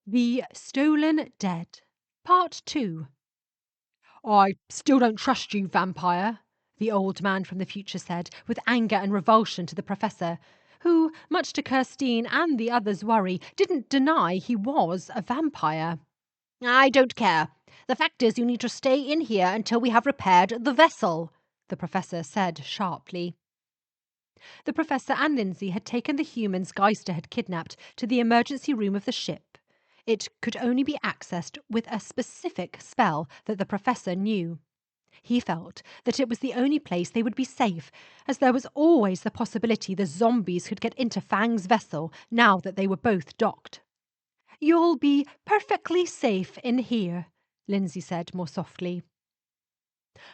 The Stolen Dead, Part 2. I still don't trust you, vampire, the old man from the future said, with anger and revulsion to the Professor, who, much to Kirstine and the others' worry, didn't deny he was a vampire. I don't care. The fact is you need to stay in here until we have repaired the vessel, the Professor said sharply. The Professor and Lindsey had taken the humans Gyster had kidnapped to the emergency room of the ship. It could only be accessed with a specific spell that the Professor knew. He felt that it was the only place they would be safe, as there was always the possibility the zombies could get into Fang's vessel now that they were both docked. "You'll be perfectly safe in here," Lindsey said more softly.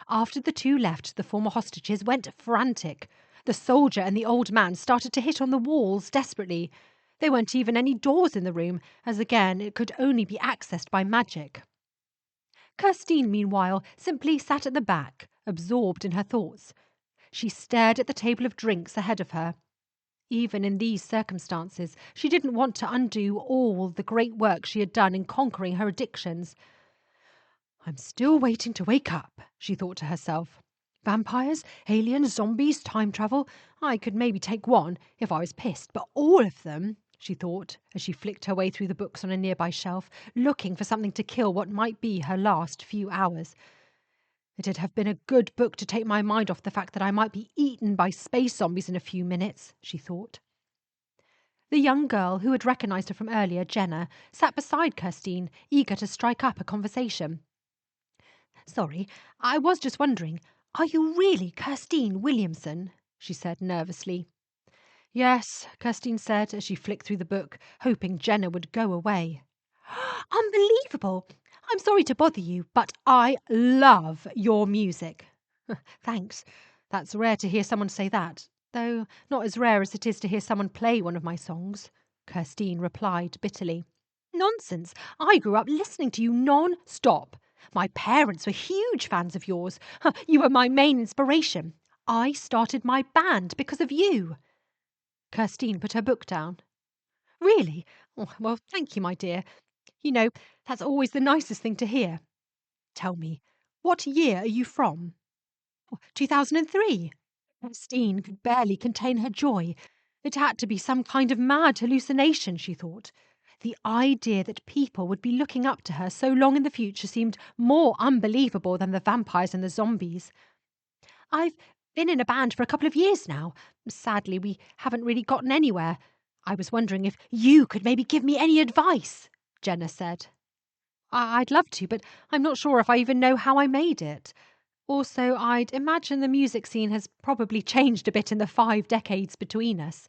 After the two left, the former hostages went frantic. The soldier and the old man started to hit on the walls desperately. There weren't even any doors in the room, as again it could only be accessed by magic. Kirstine, meanwhile, simply sat at the back, absorbed in her thoughts. She stared at the table of drinks ahead of her. Even in these circumstances, she didn't want to undo all the great work she had done in conquering her addictions. "I'm still waiting to wake up," she thought to herself. "Vampires, aliens, zombies, time travel. I could maybe take one, if I was pissed, but all of them," she thought, as she flicked her way through the books on a nearby shelf, looking for something to kill what might be her last few hours. It'd have been a good book to take my mind off the fact that I might be eaten by space zombies in a few minutes, she thought. The young girl, who had recognised her from earlier, Jenna, sat beside Kirstine, eager to strike up a conversation. "Sorry, I was just wondering, are you really Kirstine Williamson?" she said nervously. "Yes," Kirstine said as she flicked through the book, hoping Jenna would go away. "Unbelievable! I'm sorry to bother you, but I love your music." "Thanks. That's rare to hear someone say that, though not as rare as it is to hear someone play one of my songs," Kirstine replied bitterly. "Nonsense. I grew up listening to you non-stop. My parents were huge fans of yours. You were my main inspiration. I started my band because of you." Kirstine put her book down. "Really? Oh, well, thank you, my dear. You know, that's always the nicest thing to hear. Tell me, what year are you from?" 2003. Christine could barely contain her joy. It had to be some kind of mad hallucination, she thought. The idea that people would be looking up to her so long in the future seemed more unbelievable than the vampires and the zombies. "I've been in a band for a couple of years now. Sadly, we haven't really gotten anywhere. I was wondering if you could maybe give me any advice," Jenna said. "I'd love to, but I'm not sure if I even know how I made it. Also, I'd imagine the music scene has probably changed a bit in the 5 decades between us."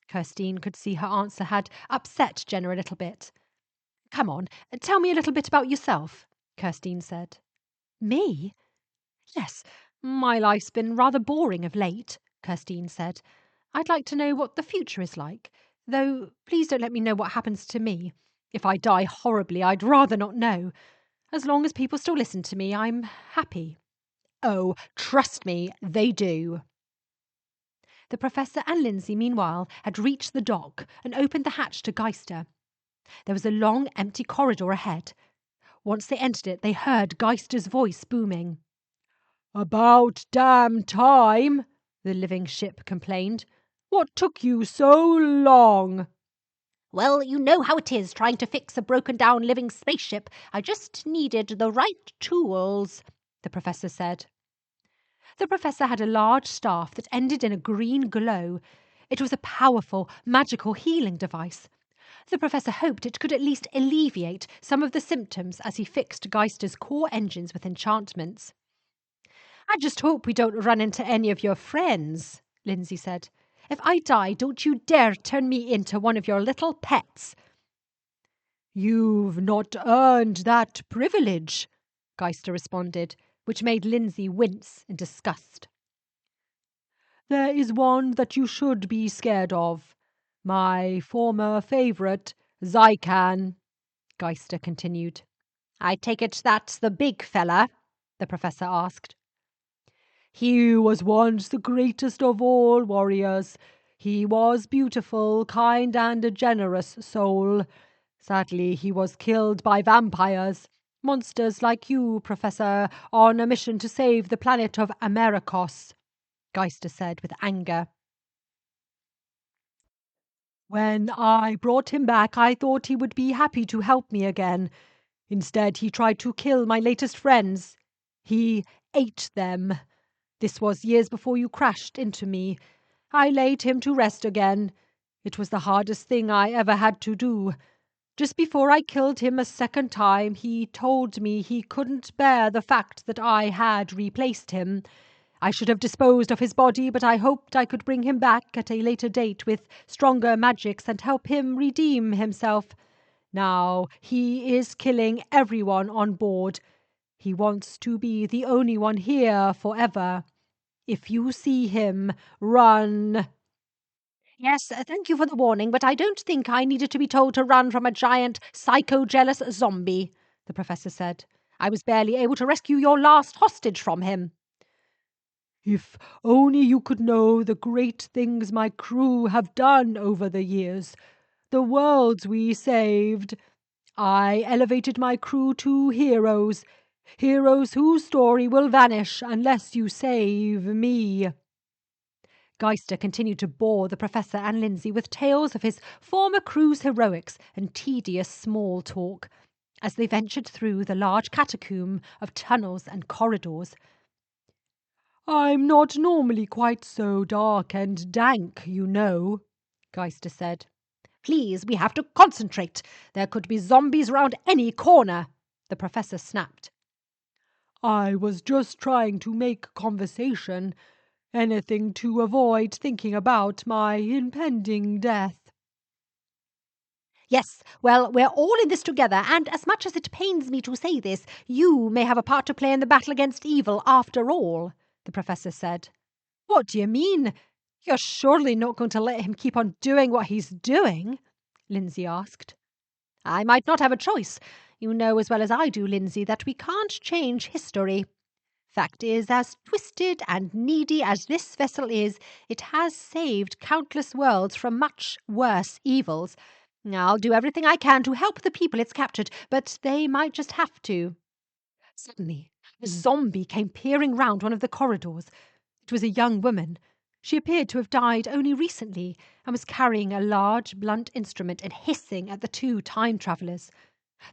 Kirstine could see her answer had upset Jenna a little bit. "Come on, tell me a little bit about yourself," Kirstine said. "Me?" "Yes, my life's been rather boring of late," Kirstine said. "I'd like to know what the future is like, though please don't let me know what happens to me. If I die horribly, I'd rather not know. As long as people still listen to me, I'm happy." "Oh, trust me, they do." The Professor and Lindsey, meanwhile, had reached the dock and opened the hatch to Gyster. There was a long, empty corridor ahead. Once they entered it, they heard Gyster's voice booming. "About damn time," the living ship complained. "What took you so long?" "Well, you know how it is trying to fix a broken-down living spaceship. I just needed the right tools," the Professor said. The Professor had a large staff that ended in a green glow. It was a powerful, magical healing device. The Professor hoped it could at least alleviate some of the symptoms as he fixed Gyster's core engines with enchantments. "I just hope we don't run into any of your friends," Lindsey said. "If I die, don't you dare turn me into one of your little pets." "You've not earned that privilege," Gyster responded, which made Lindsey wince in disgust. "There is one that you should be scared of. My former favourite, Zykan," Gyster continued. "I take it that's the big fella?" the Professor asked. "He was once the greatest of all warriors. He was beautiful, kind, and a generous soul. Sadly, he was killed by vampires. Monsters like you, Professor, on a mission to save the planet of Amerikos, Gyster said with anger. When I brought him back, I thought he would be happy to help me again. Instead, he tried to kill my latest friends. He ate them. This was years before you crashed into me. I laid him to rest again. It was the hardest thing I ever had to do. Just before I killed him a second time, he told me he couldn't bear the fact that I had replaced him. I should have disposed of his body, but I hoped I could bring him back at a later date with stronger magics and help him redeem himself. Now he is killing everyone on board. He wants to be the only one here forever. If you see him, run. Yes, thank you for the warning, but I don't think I needed to be told to run from a giant, psycho-jealous zombie, the professor said. I was barely able to rescue your last hostage from him. If only you could know the great things my crew have done over the years, the worlds we saved. I elevated my crew to heroes, heroes whose story will vanish unless you save me. Gyster continued to bore the Professor and Lindsey with tales of his former crew's heroics and tedious small talk, as they ventured through the large catacomb of tunnels and corridors. I'm not normally quite so dark and dank, you know, Gyster said. Please, we have to concentrate. There could be zombies round any corner, the Professor snapped. I was just trying to make conversation. Anything to avoid thinking about my impending death. Yes, well, we're all in this together, and as much as it pains me to say this, you may have a part to play in the battle against evil after all, the Professor said. What do you mean? You're surely not going to let him keep on doing what he's doing? Lindsey asked. I might not have a choice. You know as well as I do, Lindsey, that we can't change history. Fact is, as twisted and needy as this vessel is, it has saved countless worlds from much worse evils. I'll do everything I can to help the people it's captured, but they might just have to. Suddenly, a zombie came peering round one of the corridors. It was a young woman. She appeared to have died only recently and was carrying a large, blunt instrument and hissing at the two time-travellers.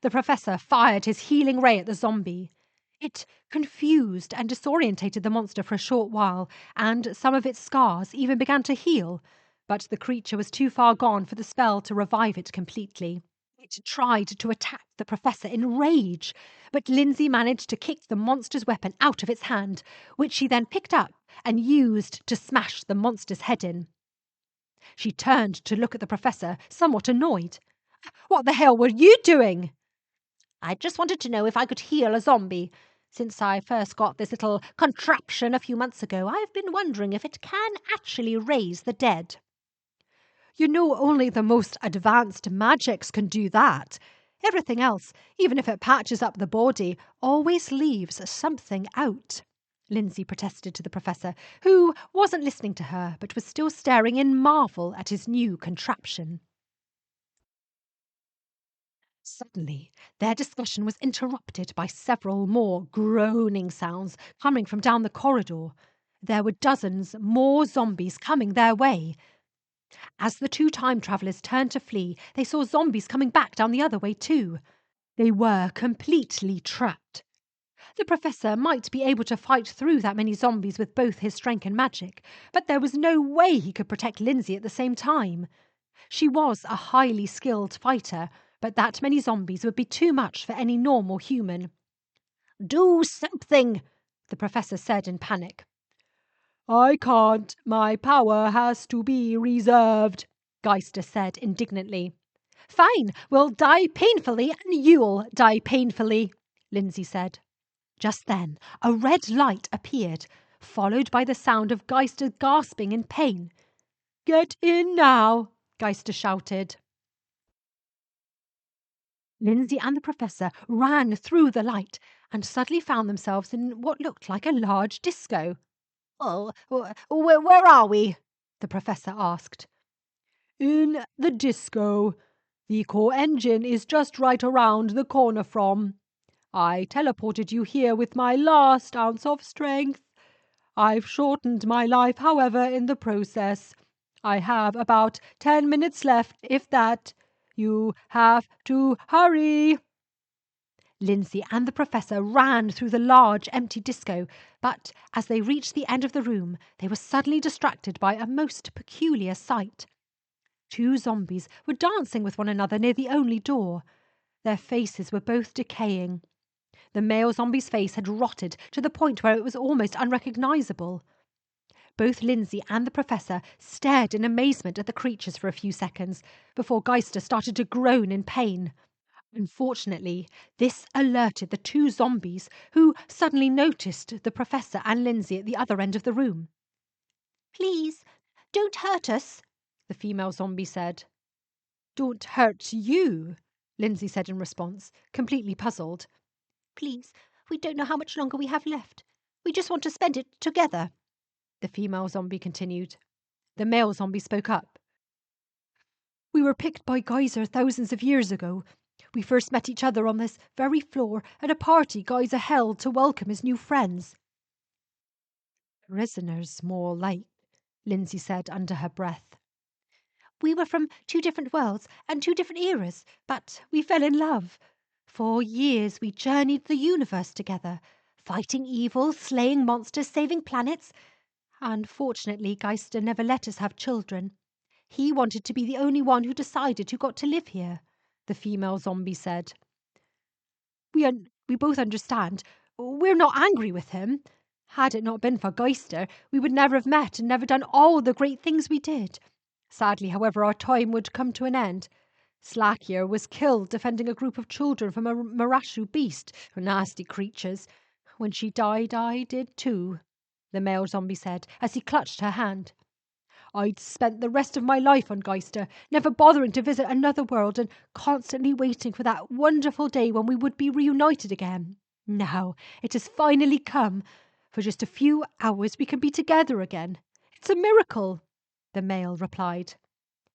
The Professor fired his healing ray at the zombie. It confused and disorientated the monster for a short while, and some of its scars even began to heal, but the creature was too far gone for the spell to revive it completely. It tried to attack the Professor in rage, but Lindsey managed to kick the monster's weapon out of its hand, which she then picked up and used to smash the monster's head in. She turned to look at the Professor, somewhat annoyed. "What the hell were you doing?" "I just wanted to know if I could heal a zombie. Since I first got this little contraption a few months ago, I've been wondering if it can actually raise the dead." "You know only the most advanced magics can do that. Everything else, even if it patches up the body, always leaves something out," Lindsey protested to the Professor, who wasn't listening to her but was still staring in marvel at his new contraption. Suddenly, their discussion was interrupted by several more groaning sounds coming from down the corridor. There were dozens more zombies coming their way. As the two time-travellers turned to flee, they saw zombies coming back down the other way too. They were completely trapped. The Professor might be able to fight through that many zombies with both his strength and magic, but there was no way he could protect Lindsey at the same time. She was a highly skilled fighter, but that many zombies would be too much for any normal human. "Do something," the Professor said in panic. "I can't. My power has to be reserved," Gyster said indignantly. "Fine, we'll die painfully and you'll die painfully," Lindsey said. Just then, a red light appeared, followed by the sound of Gyster gasping in pain. "Get in now," Gyster shouted. Lindsey and the Professor ran through the light and suddenly found themselves in what looked like a large disco. "Oh, where are we?" the Professor asked. "In the disco. The core engine is just right around the corner from. I teleported you here with my last ounce of strength. I've shortened my life, however, in the process. I have about 10 minutes left, if that. You have to hurry." Lindsey and the Professor ran through the large, empty disco, but as they reached the end of the room, they were suddenly distracted by a most peculiar sight. 2 zombies were dancing with one another near the only door. Their faces were both decaying. The male zombie's face had rotted to the point where it was almost unrecognizable. Both Lindsey and the Professor stared in amazement at the creatures for a few seconds before Gyster started to groan in pain. Unfortunately, this alerted the 2 zombies, who suddenly noticed the Professor and Lindsey at the other end of the room. "Please, don't hurt us," the female zombie said. "Don't hurt you," Lindsey said in response, completely puzzled. "Please, we don't know how much longer we have left. We just want to spend it together," the female zombie continued. The male zombie spoke up. "We were picked by Gyster thousands of years ago. We first met each other on this very floor at a party Gyster held to welcome his new friends." "Prisoners, more like," Lindsey said under her breath. "We were from 2 different worlds and 2 different eras, but we fell in love. For years we journeyed the universe together, fighting evil, slaying monsters, saving planets. Unfortunately, Gyster never let us have children. He wanted to be the only one who decided who got to live here," the female zombie said. We both understand. We're not angry with him. Had it not been for Gyster, we would never have met and never done all the great things we did. Sadly, however, our time would come to an end. Slakia was killed defending a group of children from a Marashu beast, nasty creatures. When she died, I did too," the male zombie said, as he clutched her hand. "I'd spent the rest of my life on Gyster, never bothering to visit another world and constantly waiting for that wonderful day when we would be reunited again. Now it has finally come. For just a few hours we can be together again. It's a miracle," the male replied.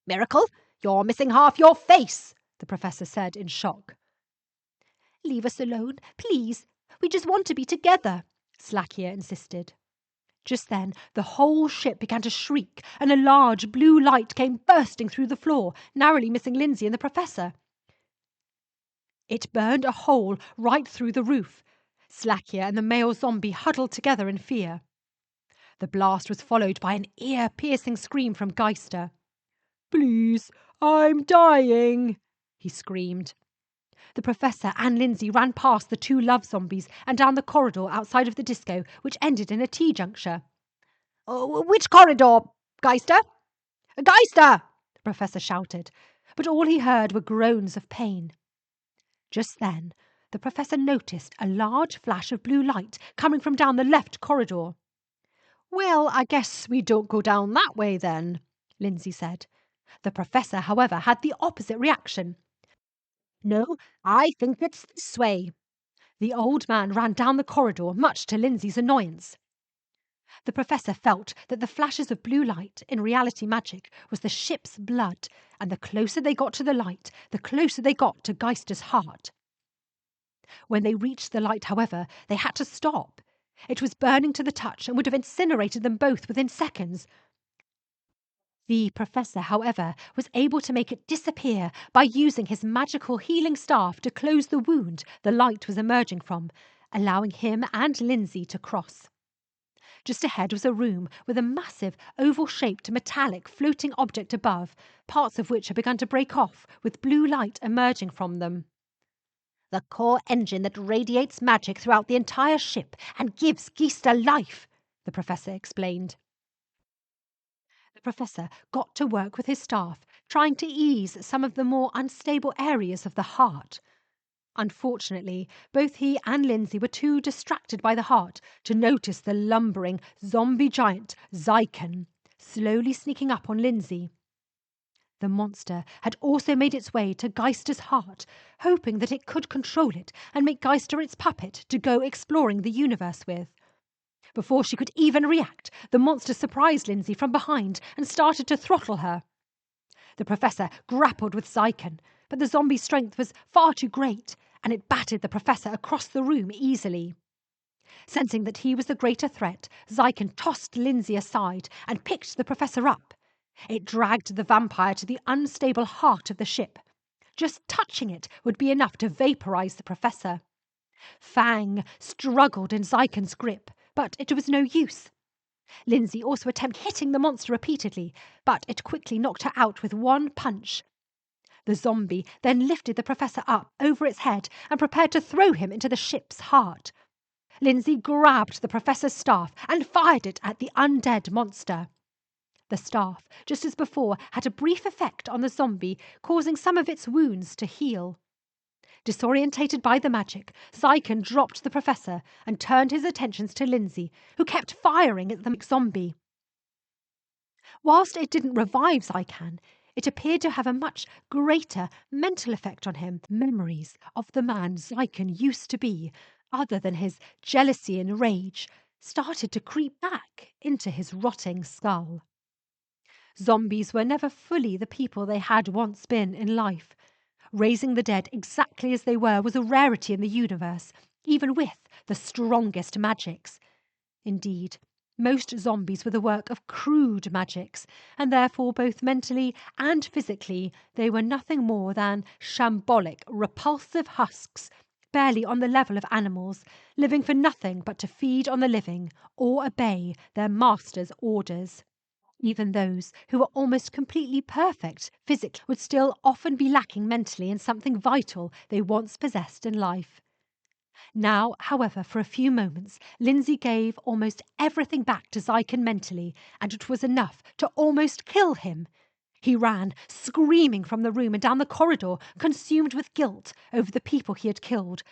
"Miracle? You're missing half your face," the Professor said in shock. "Leave us alone, please. We just want to be together," Slakia insisted. Just then, the whole ship began to shriek, and a large blue light came bursting through the floor, narrowly missing Lindsey and the Professor. It burned a hole right through the roof. Slakia and the male zombie huddled together in fear. The blast was followed by an ear-piercing scream from Gyster. "Please, I'm dying," he screamed. The Professor and Lindsey ran past the 2 love zombies and down the corridor outside of the disco, which ended in a T-juncture. "Which corridor, Gyster? Gyster!" the Professor shouted, but all he heard were groans of pain. Just then, the Professor noticed a large flash of blue light coming from down the left corridor. "Well, I guess we don't go down that way then," Lindsey said. The Professor, however, had the opposite reaction. "No, I think it's this way." The old man ran down the corridor, much to Lindsey's annoyance. The Professor felt that the flashes of blue light, in reality magic, was the ship's blood, and the closer they got to the light, the closer they got to Gyster's heart. When they reached the light, however, they had to stop. It was burning to the touch and would have incinerated them both within seconds. The Professor, however, was able to make it disappear by using his magical healing staff to close the wound the light was emerging from, allowing him and Lindsey to cross. Just ahead was a room with a massive, oval-shaped, metallic, floating object above, parts of which had begun to break off, with blue light emerging from them. "The core engine that radiates magic throughout the entire ship and gives Gyster life," the Professor explained. The Professor got to work with his staff, trying to ease some of the more unstable areas of the heart. Unfortunately, both he and Lindsey were too distracted by the heart to notice the lumbering zombie giant Zykan slowly sneaking up on Lindsey. The monster had also made its way to Gyster's heart, hoping that it could control it and make Gyster its puppet to go exploring the universe with. Before she could even react, the monster surprised Lindsey from behind and started to throttle her. The Professor grappled with Zykan, but the zombie's strength was far too great, and it battered the Professor across the room easily. Sensing that he was the greater threat, Zykan tossed Lindsey aside and picked the Professor up. It dragged the vampire to the unstable heart of the ship. Just touching it would be enough to vaporize the Professor. Fang struggled in Zykan's grip, but it was no use. Lindsey also attempted hitting the monster repeatedly, but it quickly knocked her out with one punch. The zombie then lifted the Professor up over its head and prepared to throw him into the ship's heart. Lindsey grabbed the Professor's staff and fired it at the undead monster. The staff, just as before, had a brief effect on the zombie, causing some of its wounds to heal. Disorientated by the magic, Zykan dropped the Professor and turned his attentions to Lindsey, who kept firing at the zombie. Whilst it didn't revive Zykan, it appeared to have a much greater mental effect on him. Memories of the man Zykan used to be, other than his jealousy and rage, started to creep back into his rotting skull. Zombies were never fully the people they had once been in life. Raising the dead exactly as they were was a rarity in the universe, even with the strongest magics. Indeed, most zombies were the work of crude magics, and therefore both mentally and physically they were nothing more than shambolic, repulsive husks, barely on the level of animals, living for nothing but to feed on the living or obey their master's orders. Even those who were almost completely perfect physically would still often be lacking mentally in something vital they once possessed in life. Now, however, for a few moments, Lindsey gave almost everything back to Zykan mentally, and it was enough to almost kill him. He ran, screaming from the room and down the corridor, consumed with guilt over the people he had killed,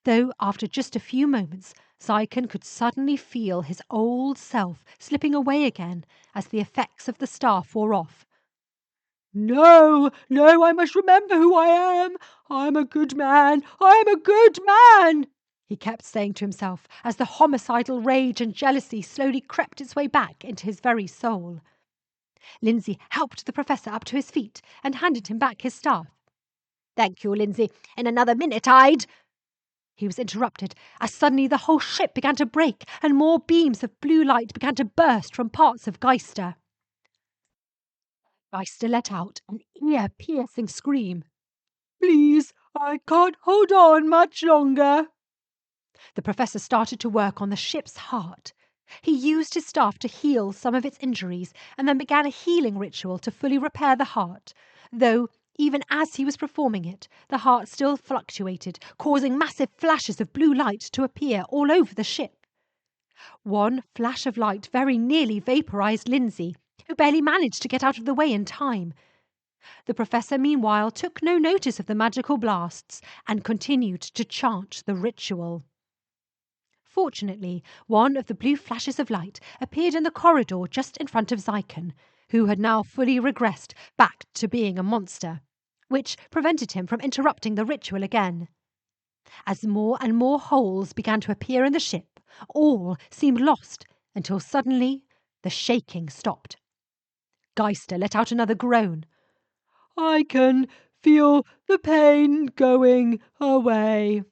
though after just a few moments, Zykan could suddenly feel his old self slipping away again as the effects of the staff wore off. No, no, I must remember who I am. I'm a good man. I'm a good man, he kept saying to himself as the homicidal rage and jealousy slowly crept its way back into his very soul. Lindsey helped the Professor up to his feet and handed him back his staff. "Thank you, Lindsey. In another minute I'd—" He was interrupted as suddenly the whole ship began to break and more beams of blue light began to burst from parts of Gyster. Gyster let out an ear-piercing scream. Please, I can't hold on much longer. The Professor started to work on the ship's heart. He used his staff to heal some of its injuries and then began a healing ritual to fully repair the heart, though even as he was performing it, the heart still fluctuated, causing massive flashes of blue light to appear all over the ship. One flash of light very nearly vaporized Lindsey, who barely managed to get out of the way in time. The Professor, meanwhile, took no notice of the magical blasts and continued to chant the ritual. Fortunately, one of the blue flashes of light appeared in the corridor just in front of Zykan, who had now fully regressed back to being a monster, which prevented him from interrupting the ritual again. As more and more holes began to appear in the ship, all seemed lost until suddenly the shaking stopped. Gyster let out another groan. I can feel the pain going away.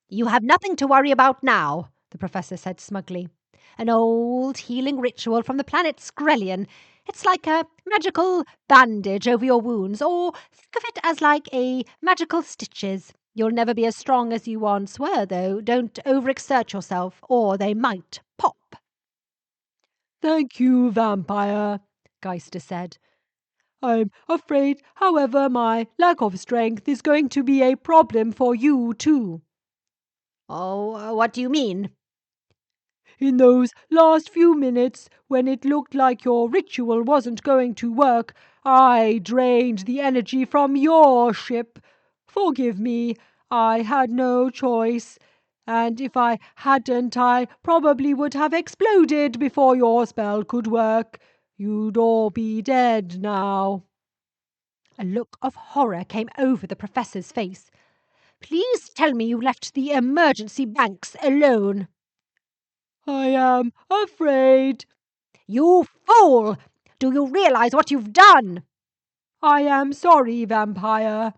"You have nothing to worry about now," the Professor said smugly. "An old healing ritual from the planet Skrelian. It's like a magical bandage over your wounds, or think of it as like a magical stitches. You'll never be as strong as you once were, though. Don't overexert yourself, or they might pop." Thank you, vampire, Gyster said. I'm afraid, however, my lack of strength is going to be a problem for you too. "Oh, what do you mean?" In those last few minutes, when it looked like your ritual wasn't going to work, I drained the energy from your ship. Forgive me, I had no choice. And if I hadn't, I probably would have exploded before your spell could work. You'd all be dead now. A look of horror came over the Professor's face. "Please tell me you left the emergency banks alone." I am afraid. "You fool! Do you realize what you've done?" I am sorry, vampire.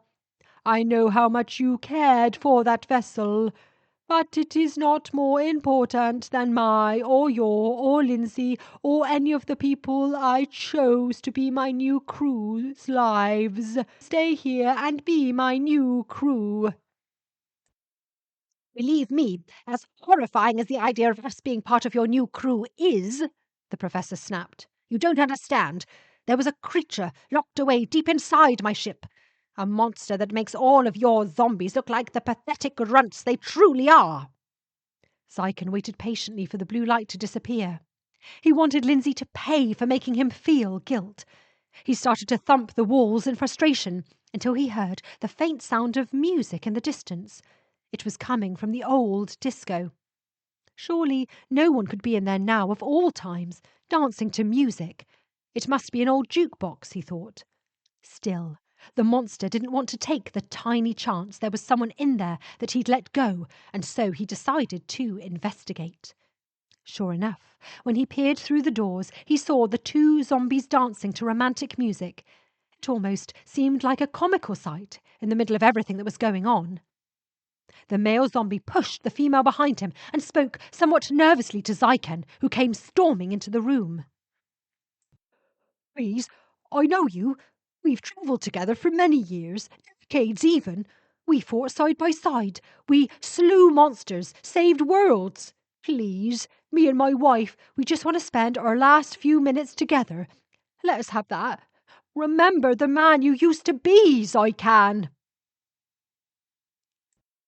I know how much you cared for that vessel, but it is not more important than my or your or Lindsey or any of the people I chose to be my new crew's lives. Stay here and be my new crew." "Believe me, as horrifying as the idea of us being part of your new crew is," the Professor snapped, "you don't understand. There was a creature locked away deep inside my ship. A monster that makes all of your zombies look like the pathetic runts they truly are." Zykan waited patiently for the blue light to disappear. He wanted Lindsey to pay for making him feel guilt. He started to thump the walls in frustration until he heard the faint sound of music in the distance. It was coming from the old disco. Surely no one could be in there now of all times, dancing to music. It must be an old jukebox, he thought. Still, the monster didn't want to take the tiny chance there was someone in there that he'd let go, and so he decided to investigate. Sure enough, when he peered through the doors, he saw the two zombies dancing to romantic music. It almost seemed like a comical sight in the middle of everything that was going on. The male zombie pushed the female behind him and spoke somewhat nervously to Zykan, who came storming into the room. "Please, I know you. We've travelled together for many years, decades even. We fought side by side. We slew monsters, saved worlds. Please, me and my wife, we just want to spend our last few minutes together. Let us have that. Remember the man you used to be, Zykan."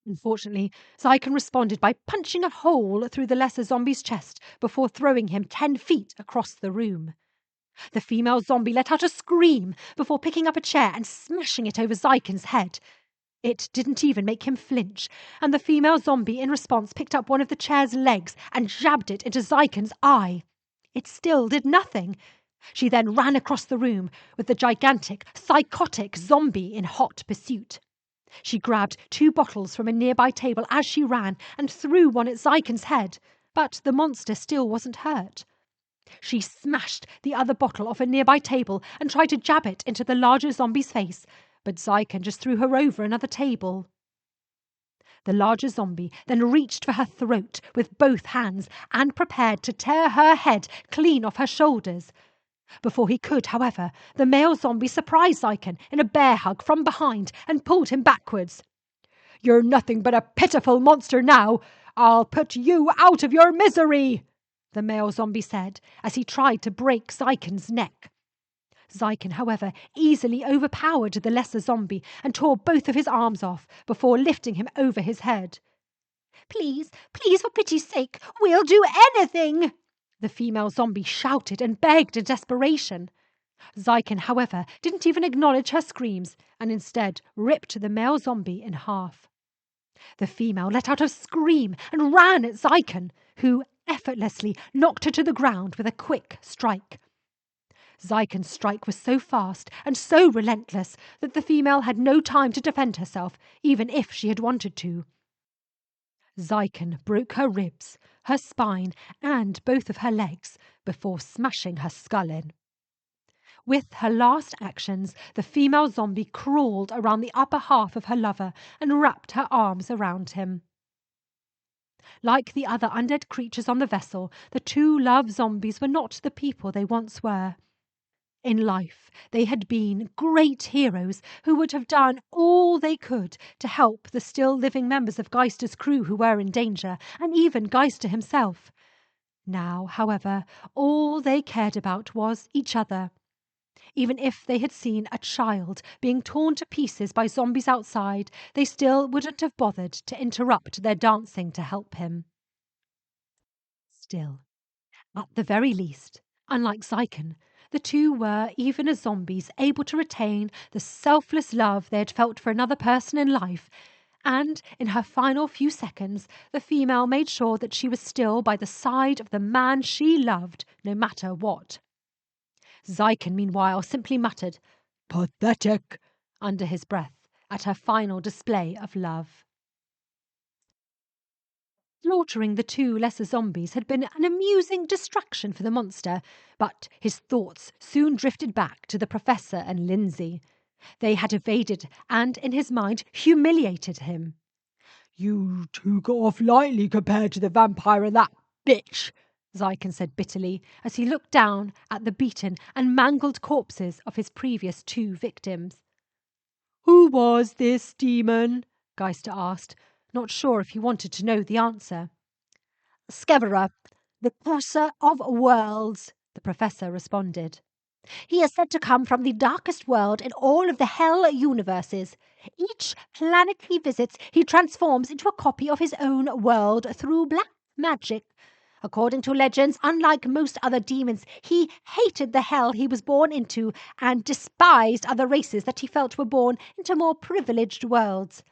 Unfortunately, Zykan responded by punching a hole through the lesser zombie's chest before throwing him 10 feet across the room. The female zombie let out a scream before picking up a chair and smashing it over Zykan's head. It didn't even make him flinch, and the female zombie in response picked up one of the chair's legs and jabbed it into Zykan's eye. It still did nothing. She then ran across the room with the gigantic, psychotic zombie in hot pursuit. She grabbed 2 bottles from a nearby table as she ran and threw one at Zykan's head, but the monster still wasn't hurt. She smashed the other bottle off a nearby table and tried to jab it into the larger zombie's face, but Zykan just threw her over another table. The larger zombie then reached for her throat with both hands and prepared to tear her head clean off her shoulders. Before he could, however, the male zombie surprised Zykan in a bear hug from behind and pulled him backwards. "You're nothing but a pitiful monster now. I'll put you out of your misery," the male zombie said as he tried to break Zykan's neck. Zykan, however, easily overpowered the lesser zombie and tore both of his arms off before lifting him over his head. Please, for pity's sake, we'll do anything," the female zombie shouted and begged in desperation. Zykan, however, didn't even acknowledge her screams and instead ripped the male zombie in half. The female let out a scream and ran at Zykan, who effortlessly knocked her to the ground with a quick strike. Zykan's strike was so fast and so relentless that the female had no time to defend herself, even if she had wanted to. Zykan broke her ribs, her spine, and both of her legs before smashing her skull in. With her last actions, the female zombie crawled around the upper half of her lover and wrapped her arms around him. Like the other undead creatures on the vessel, the 2 love zombies were not the people they once were. In life, they had been great heroes who would have done all they could to help the still living members of Gyster's crew who were in danger, and even Gyster himself. Now, however, all they cared about was each other. Even if they had seen a child being torn to pieces by zombies outside, they still wouldn't have bothered to interrupt their dancing to help him. Still, at the very least, unlike Zykan, the 2 were, even as zombies, able to retain the selfless love they had felt for another person in life, and in her final few seconds, the female made sure that she was still by the side of the man she loved, no matter what. Zykan, meanwhile, simply muttered, "Pathetic," under his breath at her final display of love. Slaughtering the 2 lesser zombies had been an amusing distraction for the monster, but his thoughts soon drifted back to the Professor and Lindsey. They had evaded and, in his mind, humiliated him. "You took off lightly compared to the vampire and that bitch," Zykan said bitterly as he looked down at the beaten and mangled corpses of his previous 2 victims. "Who was this demon?" Gyster asked, not sure if he wanted to know the answer. Skevera, the Curser of Worlds, the Professor responded. He is said to come from the darkest world in all of the Hell universes. Each planet he visits, he transforms into a copy of his own world through black magic. According to legends, unlike most other demons, he hated the Hell he was born into and despised other races that he felt were born into more privileged worlds.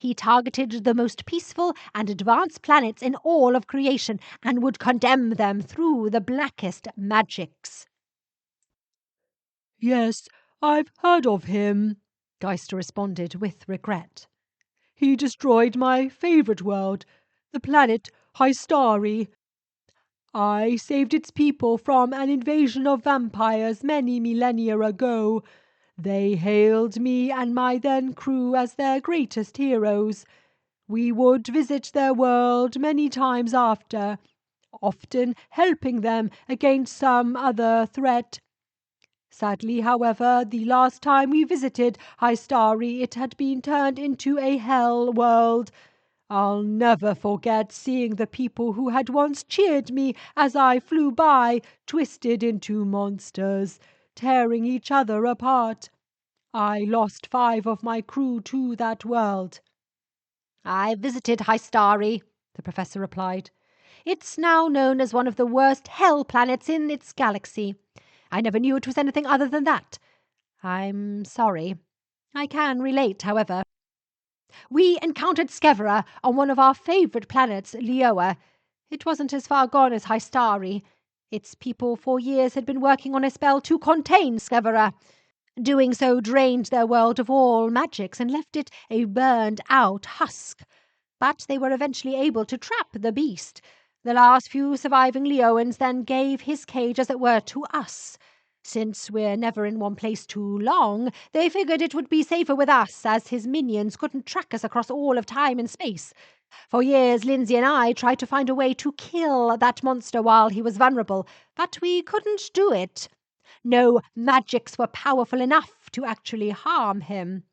He targeted the most peaceful and advanced planets in all of creation and would condemn them through the blackest magics. "Yes, I've heard of him," Gyster responded with regret. "He destroyed my favourite world, the planet Hystari. I saved its people from an invasion of vampires many millennia ago. They hailed me and my then crew as their greatest heroes. We would visit their world many times after, often helping them against some other threat. Sadly, however, the last time we visited Hystari, it had been turned into a hell world. I'll never forget seeing the people who had once cheered me as I flew by twisted into monsters, tearing each other apart. I lost 5 of my crew to that world." I visited Hystari, the Professor replied. It's now known as one of the worst hell planets in its galaxy. I never knew it was anything other than that. I'm sorry. I can relate, however. We encountered Skevera on one of our favourite planets, Leoa. It wasn't as far gone as Hystari. Its people for years had been working on a spell to contain Skevera. Doing so drained their world of all magics and left it a burned-out husk. But they were eventually able to trap the beast. The last few surviving Leoans then gave his cage, as it were, to us. Since we're never in one place too long, they figured it would be safer with us, as his minions couldn't track us across all of time and space. For years, Lindsey and I tried to find a way to kill that monster while he was vulnerable, but we couldn't do it. No magics were powerful enough to actually harm him.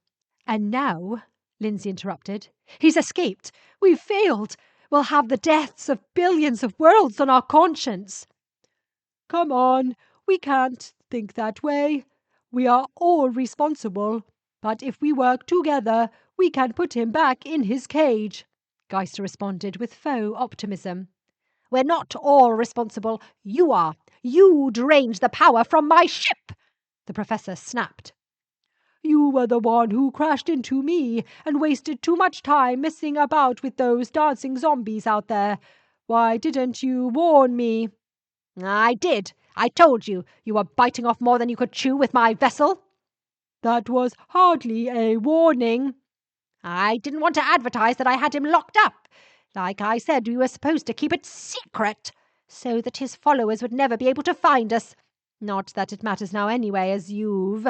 "And now," Lindsey interrupted, "he's escaped. We've failed. We'll have the deaths of billions of worlds on our conscience." "Come on, we can't think that way. We are all responsible, but if we work together, we can put him back in his cage," Gyster responded with faux optimism. "We're not all responsible. You are. You drained the power from my ship," the Professor snapped. "You were the one who crashed into me and wasted too much time messing about with those dancing zombies out there. Why didn't you warn me?" "I did. I told you. You were biting off more than you could chew with my vessel." "That was hardly a warning." "I didn't want to advertise that I had him locked up. Like I said, we were supposed to keep it secret, so that his followers would never be able to find us. Not that it matters now anyway, as you've—"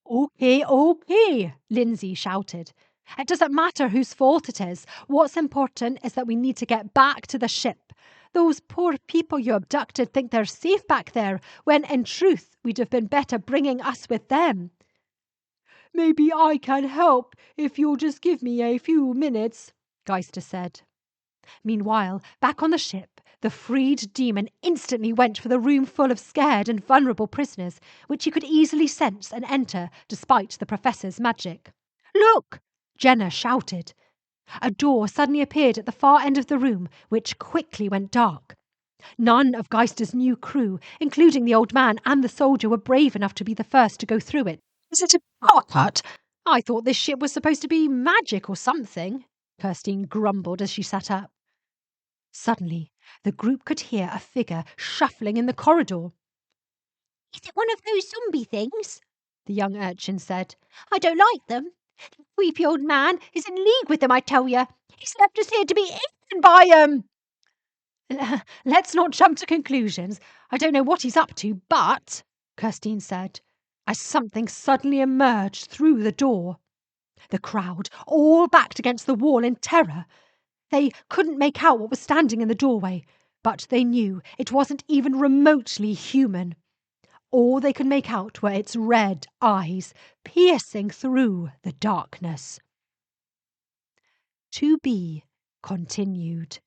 Okay, Lindsey shouted. "It doesn't matter whose fault it is. What's important is that we need to get back to the ship. Those poor people you abducted think they're safe back there, when in truth we'd have been better bringing us with them." "Maybe I can help if you'll just give me a few minutes," Gyster said. Meanwhile, back on the ship, the freed demon instantly went for the room full of scared and vulnerable prisoners, which he could easily sense and enter despite the Professor's magic. "Look!" Jenna shouted. A door suddenly appeared at the far end of the room, which quickly went dark. None of Gyster's new crew, including the old man and the soldier, were brave enough to be the first to go through it. "Is it a power cut? I thought this ship was supposed to be magic or something," Kirstine grumbled as she sat up. Suddenly, the group could hear a figure shuffling in the corridor. "Is it one of those zombie things?" the young urchin said. "I don't like them. The creepy old man is in league with them, I tell you. He's left us here to be eaten by 'em." "Let's not jump to conclusions. I don't know what he's up to, but," Kirstine said, as something suddenly emerged through the door. The crowd all backed against the wall in terror. They couldn't make out what was standing in the doorway, but they knew it wasn't even remotely human. All they could make out were its red eyes piercing through the darkness. To be continued.